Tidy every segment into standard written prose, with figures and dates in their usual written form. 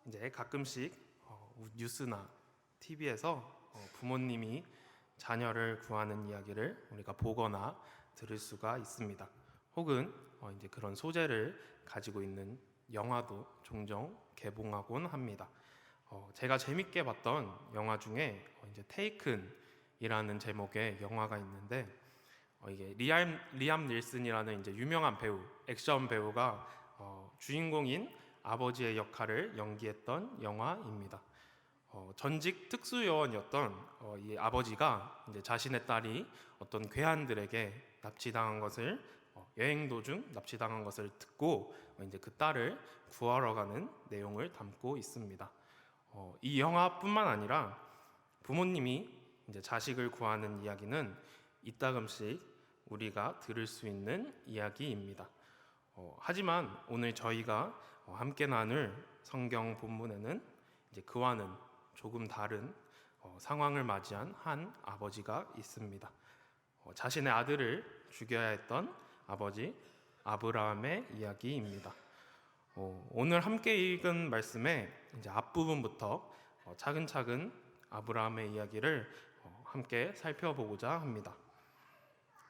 이제 가끔씩 뉴스나 TV에서 부모님이 자녀를 구하는 이야기를 우리가 보거나 들을 수가 있습니다. 혹은 이제 그런 소재를 가지고 있는 영화도 종종 개봉하곤 합니다. 제가 재밌게 봤던 영화 중에 이제 테이큰이라는 제목의 영화가 있는데 이게 리암 닐슨이라는 이제 유명한 배우, 액션 배우가 주인공인 아버지의 역할을 연기했던 영화입니다. 전직 특수요원이었던 이 아버지가 이제 자신의 딸이 어떤 괴한들에게 납치당한 것을 여행 도중 납치당한 것을 듣고 이제 그 딸을 구하러 가는 내용을 담고 있습니다. 이 영화뿐만 아니라 부모님이 이제 자식을 구하는 이야기는 이따금씩 우리가 들을 수 있는 이야기입니다. 하지만 오늘 저희가 함께 나눌 성경 본문에는 이제 그와는 조금 다른 상황을 맞이한 한 아버지가 있습니다. 자신의 아들을 죽여야 했던 아버지 아브라함의 이야기입니다. 오늘 함께 읽은 말씀의 이제 앞부분부터 차근차근 아브라함의 이야기를 함께 살펴보고자 합니다.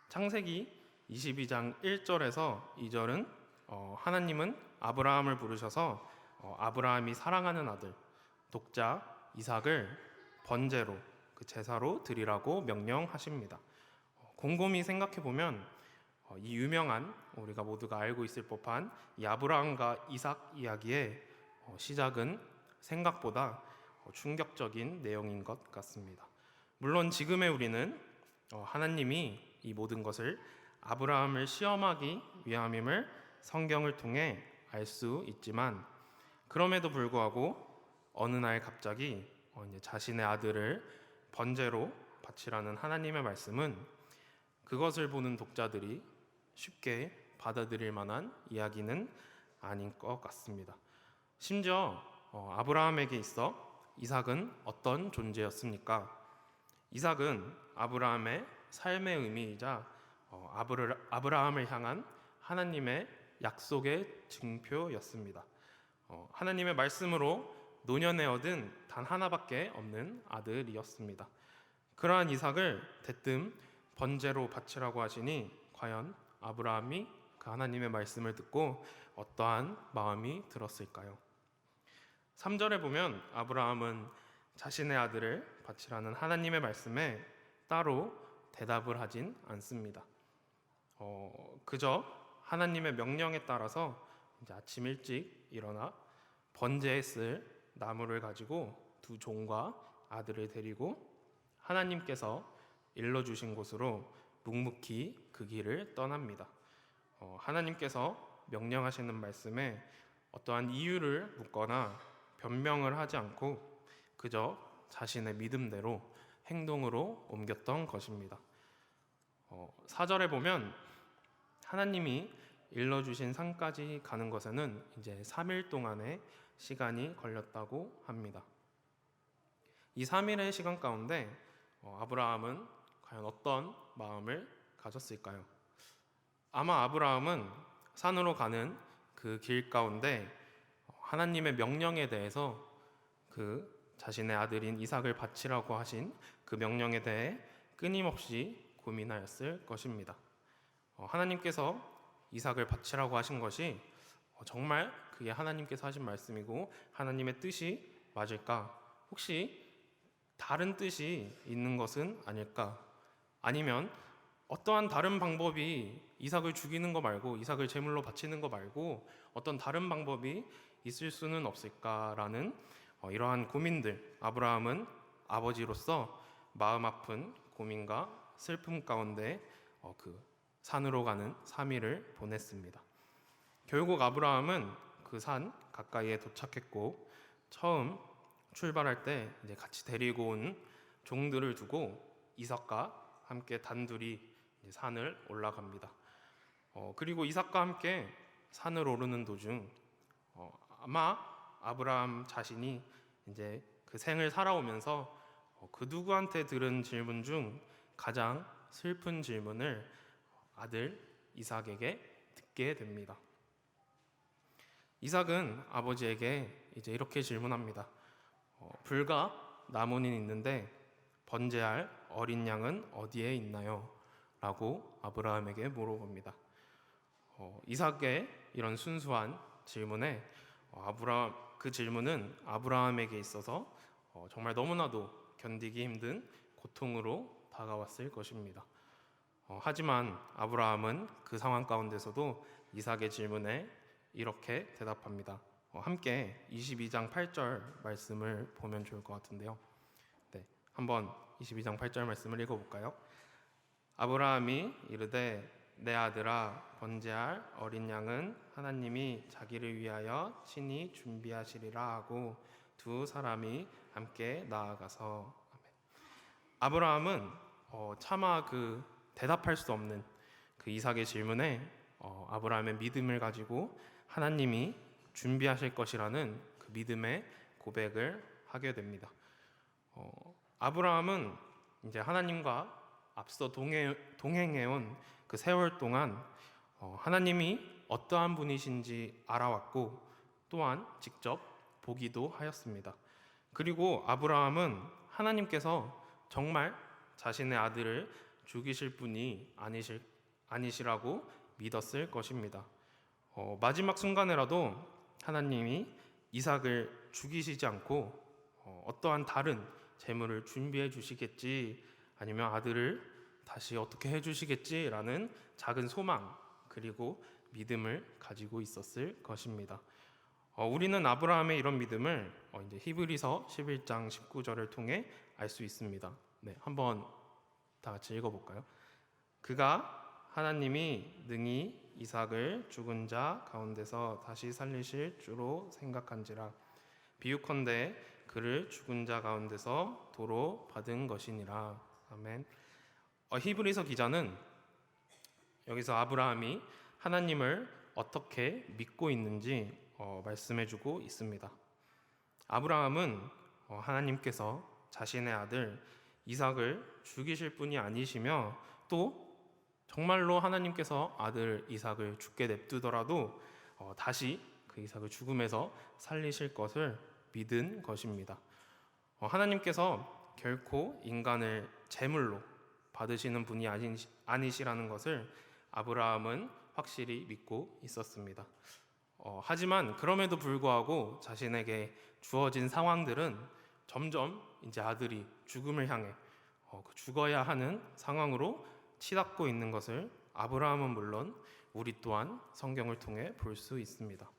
창세기 22장 1절에서 2절은 하나님은 아브라함을 부르셔서 아브라함이 사랑하는 아들 독자 이삭을 번제로 그 제사로 드리라고 명령하십니다. 곰곰이 생각해 보면 이 유명한 우리가 모두가 알고 있을 법한 이 아브라함과 이삭 이야기의 시작은 생각보다 충격적인 내용인 것 같습니다. 물론 지금의 우리는 하나님이 이 모든 것을 아브라함을 시험하기 위함임을 성경을 통해 알 수 있지만 그럼에도 불구하고 어느 날 갑자기 이제 자신의 아들을 번제로 바치라는 하나님의 말씀은 그것을 보는 독자들이 쉽게 받아들일 만한 이야기는 아닌 것 같습니다. 심지어 아브라함에게 있어 이삭은 어떤 존재였습니까? 이삭은 아브라함의 삶의 의미이자 아브라함을 향한 하나님의 약속의 증표였습니다. 하나님의 말씀으로 노년에 얻은 단 하나밖에 없는 아들이었습니다. 그러한 이삭을 대뜸 번제로 바치라고 하시니 과연 아브라함이 그 하나님의 말씀을 듣고 어떠한 마음이 들었을까요? 3절에 보면 아브라함은 자신의 아들을 바치라는 하나님의 말씀에 따로 대답을 하진 않습니다. 그저 하나님의 명령에 따라서 이제 아침 일찍 일어나 번제에 쓸 나무를 가지고 두 종과 아들을 데리고 하나님께서 일러주신 곳으로 묵묵히 그 길을 떠납니다. 하나님께서 명령하시는 말씀에 어떠한 이유를 묻거나 변명을 하지 않고 그저 자신의 믿음대로 행동으로 옮겼던 것입니다. 4절에 보면 하나님이 일러주신 산까지 가는 것에는 이제 3일 동안의 시간이 걸렸다고 합니다. 이 3일의 시간 가운데 아브라함은 과연 어떤 마음을 가졌을까요? 아마 아브라함은 산으로 가는 그 길 가운데 하나님의 명령에 대해서 그 자신의 아들인 이삭을 바치라고 하신 그 명령에 대해 끊임없이 고민하였을 것입니다. 하나님께서 이삭을 바치라고 하신 것이 정말 그게 하나님께서 하신 말씀이고 하나님의 뜻이 맞을까? 혹시 다른 뜻이 있는 것은 아닐까? 아니면 어떠한 다른 방법이 이삭을 죽이는 거 말고 이삭을 제물로 바치는 거 말고 어떤 다른 방법이 있을 수는 없을까라는 이러한 고민들, 아브라함은 아버지로서 마음 아픈 고민과 슬픔 가운데 그 산으로 가는 3일을 보냈습니다. 결국 아브라함은 그 산 가까이에 도착했고 처음 출발할 때 이제 같이 데리고 온 종들을 두고 이삭과 함께 단둘이 이제 산을 올라갑니다. 그리고 이삭과 함께 산을 오르는 도중 아마 아브라함 자신이 이제 그 생을 살아오면서 그 누구한테 들은 질문 중 가장 슬픈 질문을 아들 이삭에게 듣게 됩니다. 이삭은 아버지에게 이제 이렇게 질문합니다. 불과 나무는 있는데 번제할 어린 양은 어디에 있나요? 라고 아브라함에게 물어봅니다. 이삭의 이런 순수한 질문에 그 질문은 아브라함에게 있어서 정말 너무나도 견디기 힘든 고통으로 다가왔을 것입니다. 하지만 아브라함은 그 상황 가운데서도 이삭의 질문에 이렇게 대답합니다. 함께 22장 8절 말씀을 보면 좋을 것 같은데요. 네, 한번 22장 8절 말씀을 읽어볼까요? 아브라함이 이르되 내 아들아 번제할 어린 양은 하나님이 자기를 위하여 친히 준비하시리라 하고 두 사람이 함께 나아가서 아브라함은 차마 그 대답할 수 없는 그 이삭의 질문에 아브라함의 믿음을 가지고 하나님이 준비하실 것이라는 그 믿음의 고백을 하게 됩니다. 아브라함은 이제 하나님과 앞서 동행해온 그 세월 동안 하나님이 어떠한 분이신지 알아왔고 또한 직접 보기도 하였습니다. 그리고 아브라함은 하나님께서 정말 자신의 아들을 죽이실 분이 아니시라고 믿었을 것입니다. 마지막 순간에라도 하나님이 이삭을 죽이시지 않고 어떠한 다른 재물을 준비해 주시겠지, 아니면 아들을 다시 어떻게 해 주시겠지라는 작은 소망 그리고 믿음을 가지고 있었을 것입니다. 우리는 아브라함의 이런 믿음을 이제 히브리서 11장 19절을 통해 알 수 있습니다. 네, 한번 다 같이 읽어볼까요? 그가 하나님이 능히 이삭을 죽은 자 가운데서 다시 살리실 줄로 생각한지라 비유컨대 그를 죽은 자 가운데서 도로 받은 것이니라. 아멘. 히브리서 기자는 여기서 아브라함이 하나님을 어떻게 믿고 있는지 말씀해주고 있습니다. 아브라함은 하나님께서 자신의 아들 이삭을 죽이실 분이 아니시며 또 정말로 하나님께서 아들 이삭을 죽게 냅두더라도 다시 그 이삭을 죽음에서 살리실 것을 믿은 것입니다. 하나님께서 결코 인간을 제물로 받으시는 분이 아니시라는 것을 아브라함은 확실히 믿고 있었습니다. 하지만 그럼에도 불구하고 자신에게 주어진 상황들은 점점 이제 아들이 죽음을 향해 죽어야 하는 상황으로 치닫고 있는 것을 아브라함은 물론 우리 또한 성경을 통해 볼 수 있습니다.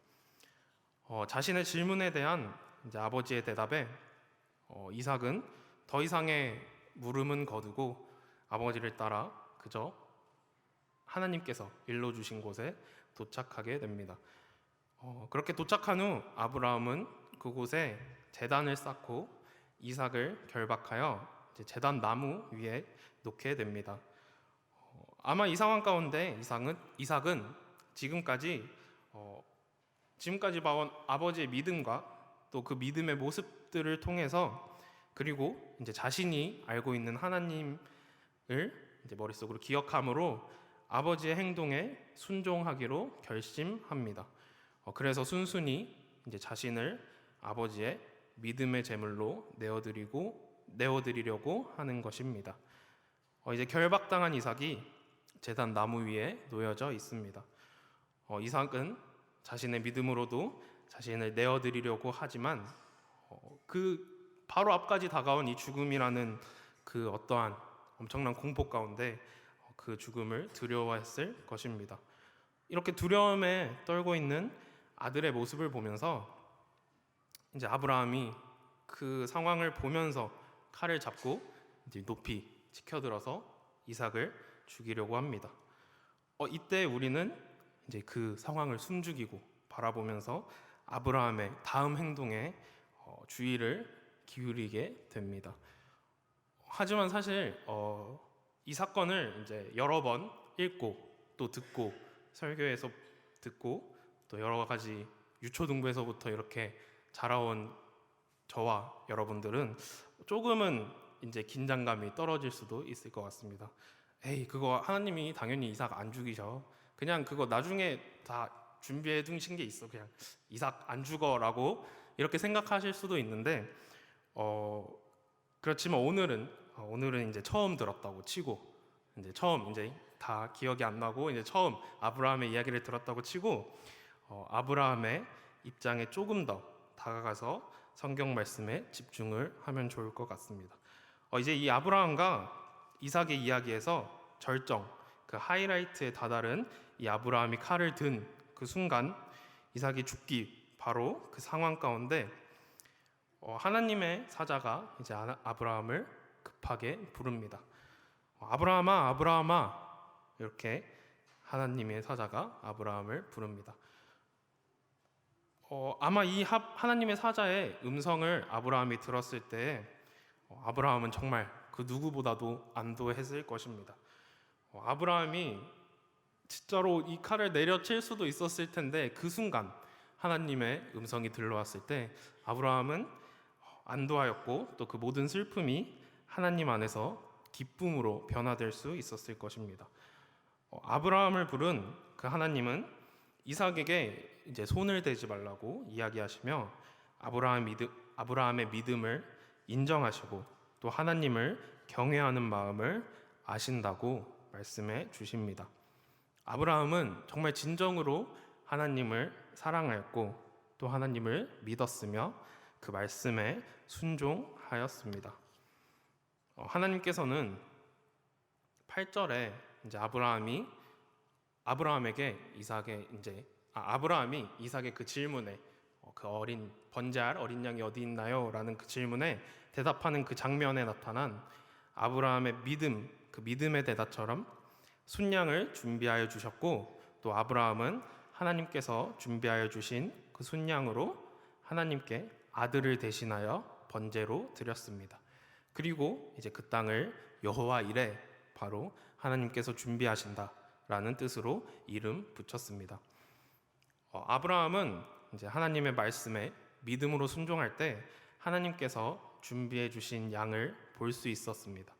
자신의 질문에 대한 이제 아버지의 대답에 이삭은 더 이상의 물음은 거두고 아버지를 따라 그저 하나님께서 일러주신 곳에 도착하게 됩니다. 그렇게 도착한 후 아브라함은 그곳에 제단을 쌓고 이삭을 결박하여 이제 제단 나무 위에 놓게 됩니다. 아마 이 상황 가운데 이삭은 지금까지 봐온 아버지의 믿음과 또 그 믿음의 모습들을 통해서 그리고 이제 자신이 알고 있는 하나님을 이제 머릿속으로 기억함으로 아버지의 행동에 순종하기로 결심합니다. 그래서 순순히 이제 자신을 아버지의 믿음의 제물로 내어드리려고 하는 것입니다. 이제 결박당한 이삭이 제단 나무 위에 놓여져 있습니다. 이삭은 자신의 믿음으로도 자신을 내어드리려고 하지만 그 바로 앞까지 다가온 이 죽음이라는 그 어떠한 엄청난 공포 가운데 그 죽음을 두려워했을 것입니다. 이렇게 두려움에 떨고 있는 아들의 모습을 보면서 이제 아브라함이 그 상황을 보면서 칼을 잡고 이제 높이 치켜들어서 이삭을 죽이려고 합니다. 이때 우리는 이제 그 상황을 숨죽이고 바라보면서 아브라함의 다음 행동에 주의를 기울이게 됩니다. 하지만 사실 이 사건을 이제 여러 번 읽고 또 듣고 설교에서 듣고 또 여러 가지 유초등부에서부터 이렇게 자라온 저와 여러분들은 조금은 이제 긴장감이 떨어질 수도 있을 것 같습니다. 그거 하나님이 당연히 이삭 안 죽이셔. 그냥 그거 나중에 다 준비해 두신 게 있어. 그냥 이삭 안 죽어라고 이렇게 생각하실 수도 있는데 그렇지만 오늘은 이제 처음 들었다고 치고 이제 처음 이제 다 기억이 안 나고 이제 처음 아브라함의 이야기를 들었다고 치고 아브라함의 입장에 조금 더 다가가서 성경 말씀에 집중을 하면 좋을 것 같습니다. 이제 이 아브라함과 이삭의 이야기에서 절정, 그 하이라이트에 다다른 이 아브라함이 칼을 든 그 순간 이삭이 죽기 바로 그 상황 가운데 하나님의 사자가 이제 아브라함을 급하게 부릅니다. 아브라함아, 아브라함아, 이렇게 하나님의 사자가 아브라함을 부릅니다. 아마 이 하나님의 사자의 음성을 아브라함이 들었을 때 아브라함은 정말 그 누구보다도 안도했을 것입니다. 아브라함이 진짜로 이 칼을 내려칠 수도 있었을 텐데 그 순간 하나님의 음성이 들려왔을 때 아브라함은 안도하였고 또 그 모든 슬픔이 하나님 안에서 기쁨으로 변화될 수 있었을 것입니다. 아브라함을 부른 그 하나님은 이삭에게 이제 손을 대지 말라고 이야기하시며 아브라함의 믿음을 인정하시고 또 하나님을 경외하는 마음을 아신다고 말씀해 주십니다. 아브라함은 정말 진정으로 하나님을 사랑하였고 또 하나님을 믿었으며 그 말씀에 순종하였습니다. 하나님께서는 8절에 이제 아브라함이 이삭의 그 질문에 그 번제할 어린 양이 어디 있나요? 라는 그 질문에 대답하는 그 장면에 나타난 아브라함의 믿음, 그 믿음의 대답처럼 순양을 준비하여 주셨고 또 아브라함은 하나님께서 준비하여 주신 그 순양으로 하나님께 아들을 대신하여 번제로 드렸습니다. 그리고 이제 그 땅을 여호와 이레, 바로 하나님께서 준비하신다라는 뜻으로 이름 붙였습니다. 아브라함은 이제 하나님의 말씀에 믿음으로 순종할 때 하나님께서 준비해 주신 양을 볼 수 있었습니다.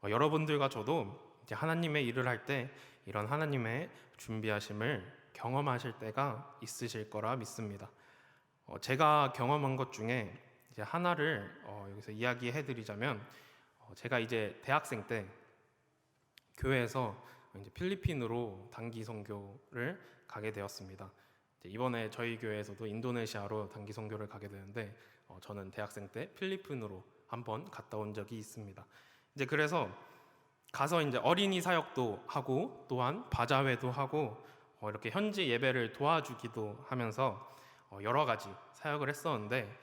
여러분들과 저도 이제 하나님의 일을 할 때 이런 하나님의 준비하심을 경험하실 때가 있으실 거라 믿습니다. 제가 경험한 것 중에 이제 하나를 여기서 이야기해 드리자면 제가 이제 대학생 때 교회에서 이제 필리핀으로 단기 선교를 가게 되었습니다. 이번에 저희 교회에서도 인도네시아로 단기 선교를 가게 되는데 저는 대학생 때 필리핀으로 한번 갔다 온 적이 있습니다. 이제 그래서 가서 이제 어린이 사역도 하고 또한 바자회도 하고 이렇게 현지 예배를 도와주기도 하면서 여러 가지 사역을 했었는데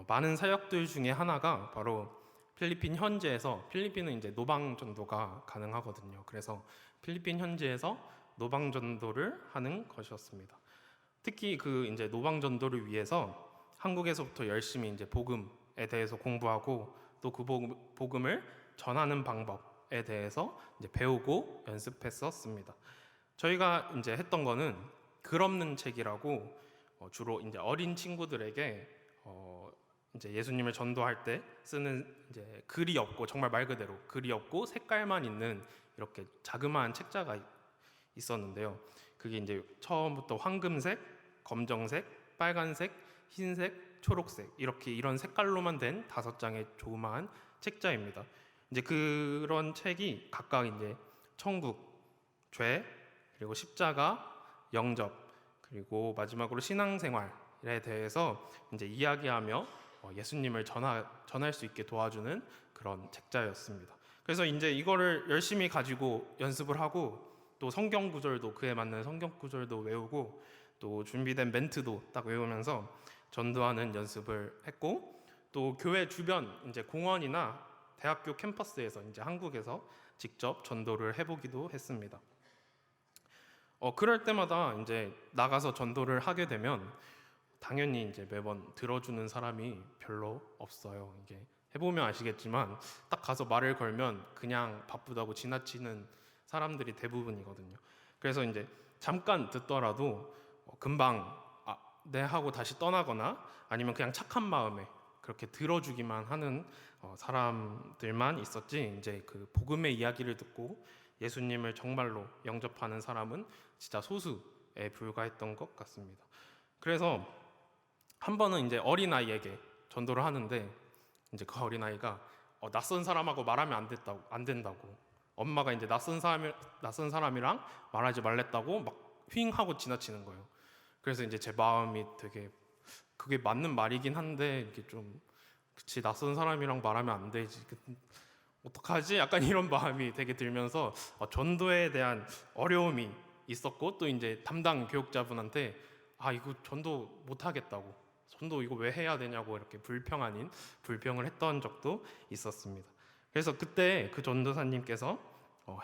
많은 사역들 중에 하나가 바로 필리핀 현지에서 필리핀은 이제 노방 전도가 가능하거든요. 그래서 필리핀 현지에서 노방 전도를 하는 것이었습니다. 특히 그 이제 노방 전도를 위해서 한국에서부터 열심히 이제 복음에 대해서 공부하고 또 그 복음을 전하는 방법에 대해서 이제 배우고 연습했었습니다. 저희가 이제 했던 거는 글 없는 책이라고 주로 이제 어린 친구들에게 이제 예수님을 전도할 때 쓰는 이제 글이 없고 정말 말 그대로 글이 없고 색깔만 있는 이렇게 자그마한 책자가 있었는데요. 그게 이제 처음부터 황금색, 검정색, 빨간색, 흰색, 초록색 이런 색깔로만 된 5장의 조그마한 책자입니다. 이제 그런 책이 각각 이제 천국, 죄, 그리고 십자가, 영접, 그리고 마지막으로 신앙생활에 대해서 이제 이야기하며 예수님을 전할 수 있게 도와주는 그런 책자였습니다. 그래서 이제 이거를 열심히 가지고 연습을 하고 또 성경 구절도 그에 맞는 성경 구절도 외우고 또 준비된 멘트도 딱 외우면서 전도하는 연습을 했고 또 교회 주변 이제 공원이나 대학교 캠퍼스에서 이제 한국에서 직접 전도를 해보기도 했습니다. 그럴 때마다 이제 나가서 전도를 하게 되면 당연히 이제 매번 들어주는 사람이 별로 없어요. 이게 해보면 아시겠지만 딱 가서 말을 걸면 그냥 바쁘다고 지나치는 사람들이 대부분이거든요. 그래서 이제 잠깐 듣더라도 금방 네 하고 다시 떠나거나 아니면 그냥 착한 마음에 그렇게 들어주기만 하는 사람들만 있었지 이제 그 복음의 이야기를 듣고 예수님을 정말로 영접하는 사람은 진짜 소수에 불과했던 것 같습니다. 그래서 한 번은 이제 어린아이에게 전도를 하는데 이제 그 어린아이가 낯선 사람하고 말하면 안 된다고 엄마가 이제 낯선 사람이랑 말하지 말랬다고 막 휘잉 하고 지나치는 거예요. 그래서 이제 제 마음이 되게 그게 맞는 말이긴 한데 이게 좀 그치 낯선 사람이랑 말하면 안 되지 어떡하지? 약간 이런 마음이 되게 들면서 전도에 대한 어려움이 있었고 또 이제 담당 교육자분한테 이거 전도 못 하겠다고 전도 이거 왜 해야 되냐고 이렇게 불평 아닌 불평을 했던 적도 있었습니다. 그래서 그때 그 전도사님께서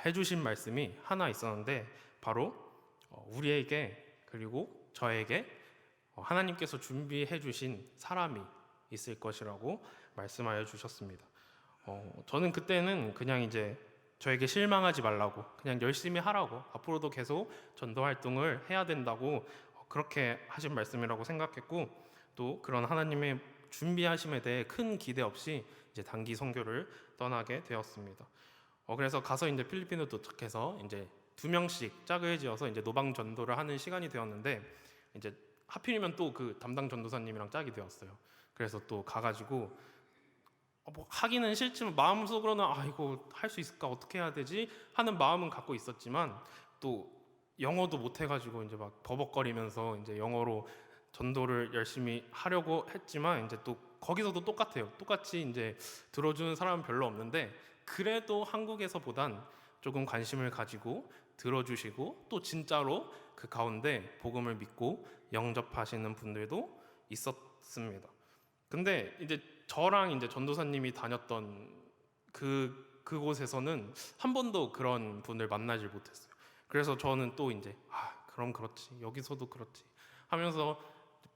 해주신 말씀이 하나 있었는데 바로 우리에게 그리고 저에게 하나님께서 준비해 주신 사람이 있을 것이라고 말씀하여 주셨습니다. 저는 그때는 그냥 이제 저에게 실망하지 말라고 그냥 열심히 하라고 앞으로도 계속 전도 활동을 해야 된다고 그렇게 하신 말씀이라고 생각했고 또 그런 하나님의 준비하심에 대해 큰 기대 없이 이제 단기 선교를 떠나게 되었습니다. 그래서 가서 이제 필리핀에 도착해서 이제 2명씩 짝을 지어서 이제 노방 전도를 하는 시간이 되었는데 이제 하필이면 또 그 담당 전도사님이랑 짝이 되었어요. 그래서 또 가가지고 뭐 하기는 싫지만 마음속으로는 이거 할 수 있을까 어떻게 해야 되지 하는 마음은 갖고 있었지만 또 영어도 못 해가지고 이제 막 버벅거리면서 이제 영어로 전도를 열심히 하려고 했지만 이제 또 거기서도 똑같아요. 똑같이 이제 들어주는 사람은 별로 없는데 그래도 한국에서보단 조금 관심을 가지고 들어주시고 또 진짜로 그 가운데 복음을 믿고 영접하시는 분들도 있었습니다. 근데 이제 저랑 이제 전도사님이 다녔던 그곳에서는 한 번도 그런 분을 만나질 못했어요. 그래서 저는 또 이제 그럼 그렇지 여기서도 그렇지 하면서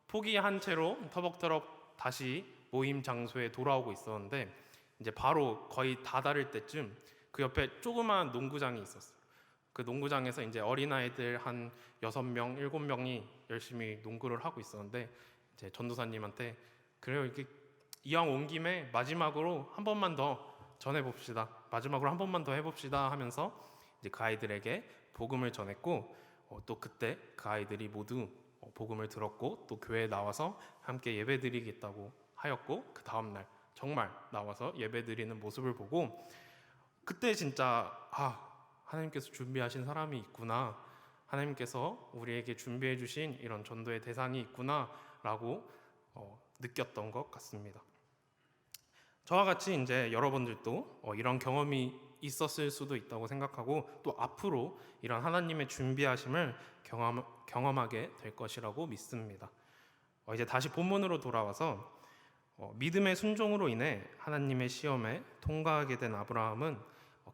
포기한 채로 터벅터벅 다시 모임 장소에 돌아오고 있었는데 이제 바로 거의 다다를 때쯤 그 옆에 조그마한 농구장이 있었어요. 그 농구장에서 이제 어린아이들 한 6명, 7명이 열심히 농구를 하고 있었는데 이제 전도사님한테 그래요 이렇게 이왕 온 김에 마지막으로 한 번만 더 전해봅시다. 마지막으로 한 번만 더 해봅시다 하면서 이제 그 아이들에게 복음을 전했고 또 그때 그 아이들이 모두 복음을 들었고 또 교회에 나와서 함께 예배드리겠다고 하였고 그 다음날 정말 나와서 예배드리는 모습을 보고 그때 진짜 하나님께서 준비하신 사람이 있구나 하나님께서 우리에게 준비해 주신 이런 전도의 대상이 있구나 라고 느꼈던 것 같습니다. 저와 같이 이제 여러분들도 이런 경험이 있었을 수도 있다고 생각하고 또 앞으로 이런 하나님의 준비하심을 경험하게 될 것이라고 믿습니다. 이제 다시 본문으로 돌아와서 믿음의 순종으로 인해 하나님의 시험에 통과하게 된 아브라함은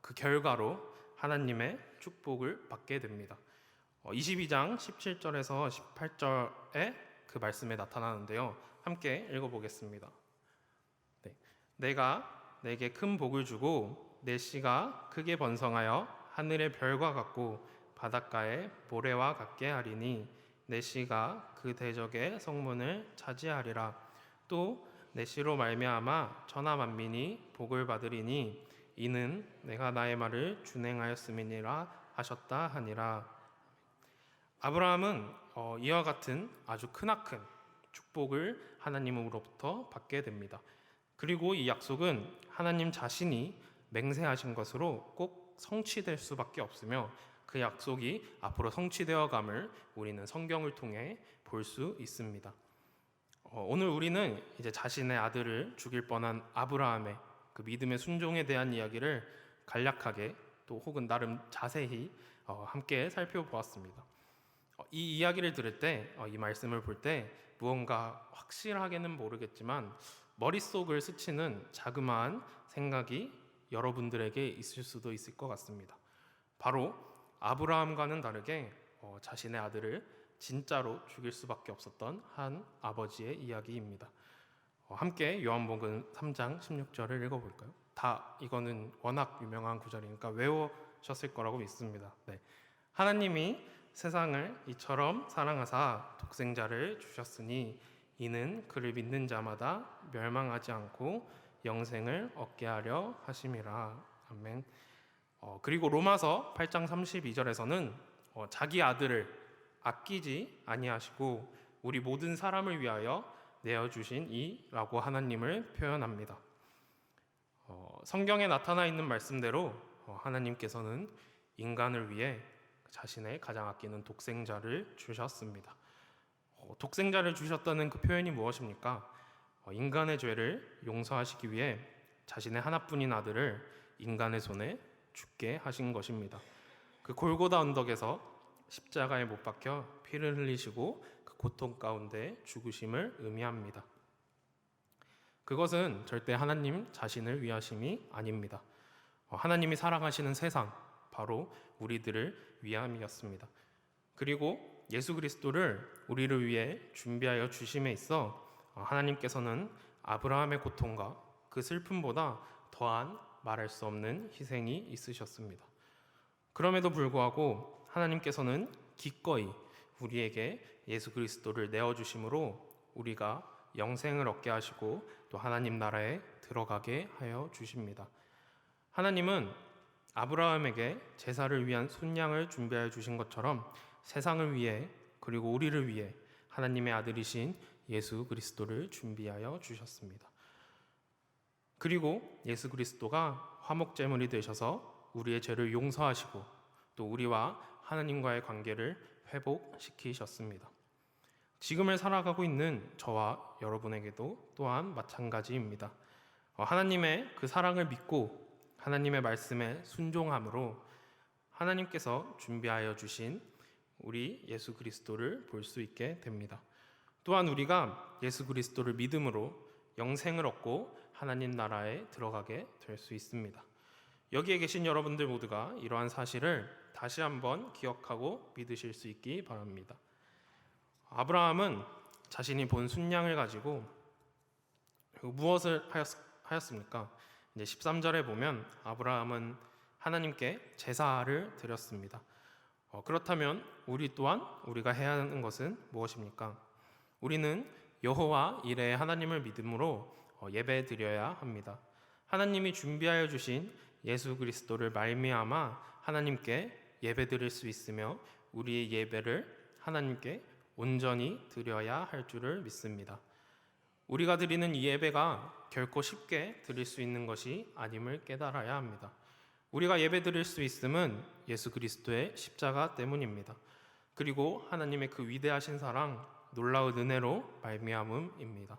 그 결과로 하나님의 축복을 받게 됩니다. 22장 17절에서 18절에 그 말씀에 나타나는데요. 함께 읽어보겠습니다. 네. 내가 내게 큰 복을 주고 내 씨가 크게 번성하여 하늘의 별과 같고 바닷가의 모래와 같게 하리니 내 씨가 그 대적의 성문을 차지하리라. 또 내 씨로 말미암아 천하 만민이 복을 받으리니 이는 내가 나의 말을 준행하였음이니라 하셨다 하니라. 아브라함은 이와 같은 아주 크나큰 축복을 하나님으로부터 받게 됩니다. 그리고 이 약속은 하나님 자신이 맹세하신 것으로 꼭 성취될 수밖에 없으며 그 약속이 앞으로 성취되어 감을 우리는 성경을 통해 볼 수 있습니다. 오늘 우리는 이제 자신의 아들을 죽일 뻔한 아브라함의 그 믿음의 순종에 대한 이야기를 간략하게 또 혹은 나름 자세히 함께 살펴보았습니다. 이 이야기를 들을 때, 이 말씀을 볼 때 무언가 확실하게는 모르겠지만 머릿속을 스치는 자그마한 생각이 여러분들에게 있을 수도 있을 것 같습니다. 바로 아브라함과는 다르게 자신의 아들을 진짜로 죽일 수밖에 없었던 한 아버지의 이야기입니다. 함께 요한복음 3장 16절을 읽어볼까요? 다 이거는 워낙 유명한 구절이니까 외우셨을 거라고 믿습니다. 네. 하나님이 세상을 이처럼 사랑하사 독생자를 주셨으니 이는 그를 믿는 자마다 멸망하지 않고 영생을 얻게 하려 하심이라. 아멘. 그리고 로마서 8장 32절에서는 자기 아들을 아끼지 아니하시고 우리 모든 사람을 위하여 내어주신 이라고 하나님을 표현합니다. 성경에 나타나 있는 말씀대로 하나님께서는 인간을 위해 자신의 가장 아끼는 독생자를 주셨습니다. 독생자를 주셨다는 그 표현이 무엇입니까? 인간의 죄를 용서하시기 위해 자신의 하나뿐인 아들을 인간의 손에 죽게 하신 것입니다. 그 골고다 언덕에서 십자가에 못 박혀 피를 흘리시고 그 고통 가운데 죽으심을 의미합니다. 그것은 절대 하나님 자신을 위하심이 아닙니다. 하나님이 사랑하시는 세상, 바로 우리들을 위함이었습니다. 그리고 예수 그리스도를 우리를 위해 준비하여 주심에 있어 하나님께서는 아브라함의 고통과 그 슬픔보다 더한 말할 수 없는 희생이 있으셨습니다. 그럼에도 불구하고 하나님께서는 기꺼이 우리에게 예수 그리스도를 내어주심으로 우리가 영생을 얻게 하시고 또 하나님 나라에 들어가게 하여 주십니다. 하나님은 아브라함에게 제사를 위한 순양을 준비하여 주신 것처럼 세상을 위해 그리고 우리를 위해 하나님의 아들이신 예수 그리스도를 준비하여 주셨습니다. 그리고 예수 그리스도가 화목제물이 되셔서 우리의 죄를 용서하시고 또 우리와 하나님과의 관계를 회복시키셨습니다. 지금을 살아가고 있는 저와 여러분에게도 또한 마찬가지입니다. 하나님의 그 사랑을 믿고 하나님의 말씀에 순종함으로 하나님께서 준비하여 주신 우리 예수 그리스도를 볼 수 있게 됩니다. 또한 우리가 예수 그리스도를 믿음으로 영생을 얻고 하나님 나라에 들어가게 될 수 있습니다. 여기에 계신 여러분들 모두가 이러한 사실을 다시 한번 기억하고 믿으실 수 있기 바랍니다. 아브라함은 자신이 본 순양을 가지고 무엇을 하였습니까? 이제 13절에 보면 아브라함은 하나님께 제사를 드렸습니다. 그렇다면 우리 또한 우리가 해야 하는 것은 무엇입니까? 우리는 여호와 이레의 하나님을 믿음으로 예배 드려야 합니다. 하나님이 준비하여 주신 예수 그리스도를 말미암아 하나님께 예배 드릴 수 있으며 우리의 예배를 하나님께 온전히 드려야 할 줄을 믿습니다. 우리가 드리는 이 예배가 결코 쉽게 드릴 수 있는 것이 아님을 깨달아야 합니다. 우리가 예배 드릴 수 있음은 예수 그리스도의 십자가 때문입니다. 그리고 하나님의 그 위대하신 사랑, 놀라운 은혜로 말미암음입니다.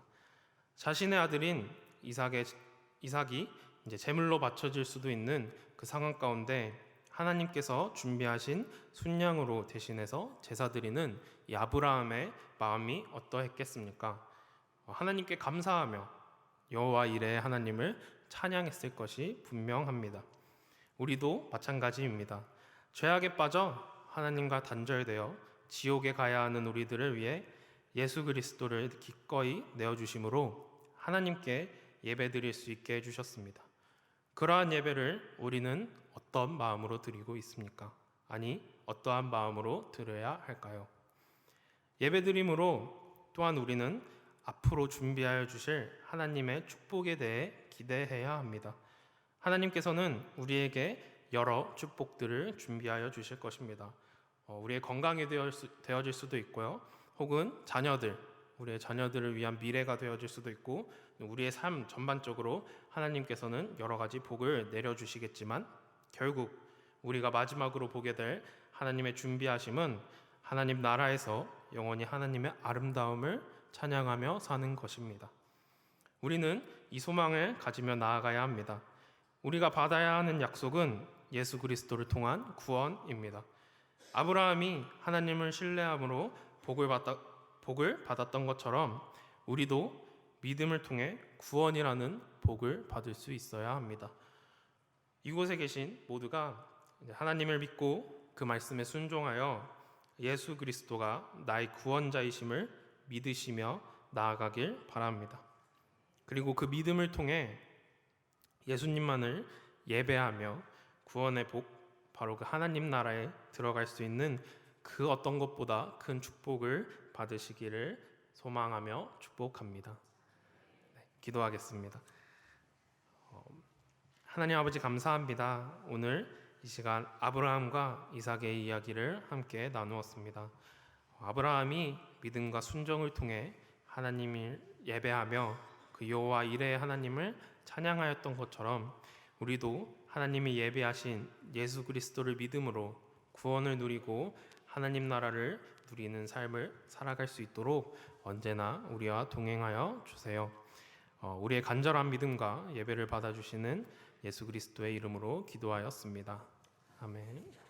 자신의 아들인 이삭이 이제 제물로 바쳐질 수도 있는 그 상황 가운데 하나님께서 준비하신 순양으로 대신해서 제사 드리는 이 아브라함의 마음이 어떠했겠습니까? 하나님께 감사하며 여호와 이레의 하나님을 찬양했을 것이 분명합니다. 우리도 마찬가지입니다. 죄악에 빠져 하나님과 단절되어 지옥에 가야 하는 우리들을 위해 예수 그리스도를 기꺼이 내어주심으로 하나님께 예배드릴 수 있게 해주셨습니다. 그러한 예배를 우리는 어떤 마음으로 드리고 있습니까? 아니, 어떠한 마음으로 드려야 할까요? 예배드림으로 또한 우리는 앞으로 준비하여 주실 하나님의 축복에 대해 기대해야 합니다. 하나님께서는 우리에게 여러 축복들을 준비하여 주실 것입니다. 우리의 건강이 되어질 수도 있고요. 혹은 우리의 자녀들을 위한 미래가 되어질 수도 있고 우리의 삶 전반적으로 하나님께서는 여러 가지 복을 내려주시겠지만 결국 우리가 마지막으로 보게 될 하나님의 준비하심은 하나님 나라에서 영원히 하나님의 아름다움을 찬양하며 사는 것입니다. 우리는 이 소망을 가지며 나아가야 합니다. 우리가 받아야 하는 약속은 예수 그리스도를 통한 구원입니다. 아브라함이 하나님을 신뢰함으로 복을 받았던 것처럼 우리도 믿음을 통해 구원이라는 복을 받을 수 있어야 합니다. 이곳에 계신 모두가 하나님을 믿고 그 말씀에 순종하여 예수 그리스도가 나의 구원자이심을 믿으시며 나아가길 바랍니다. 그리고 그 믿음을 통해 예수님만을 예배하며 구원의 복, 바로 그 하나님 나라에 들어갈 수 있는 그 어떤 것보다 큰 축복을 받으시기를 소망하며 축복합니다. 기도하겠습니다. 하나님 아버지 감사합니다. 오늘 이 시간 아브라함과 이삭의 이야기를 함께 나누었습니다. 아브라함이 믿음과 순종을 통해 하나님을 예배하며 그 여호와 이레의 하나님을 찬양하였던 것처럼 우리도 하나님이 예배하신 예수 그리스도를 믿음으로 구원을 누리고 하나님 나라를 누리는 삶을 살아갈 수 있도록 언제나 우리와 동행하여 주세요. 우리의 간절한 믿음과 예배를 받아주시는 예수 그리스도의 이름으로 기도하였습니다. 아멘.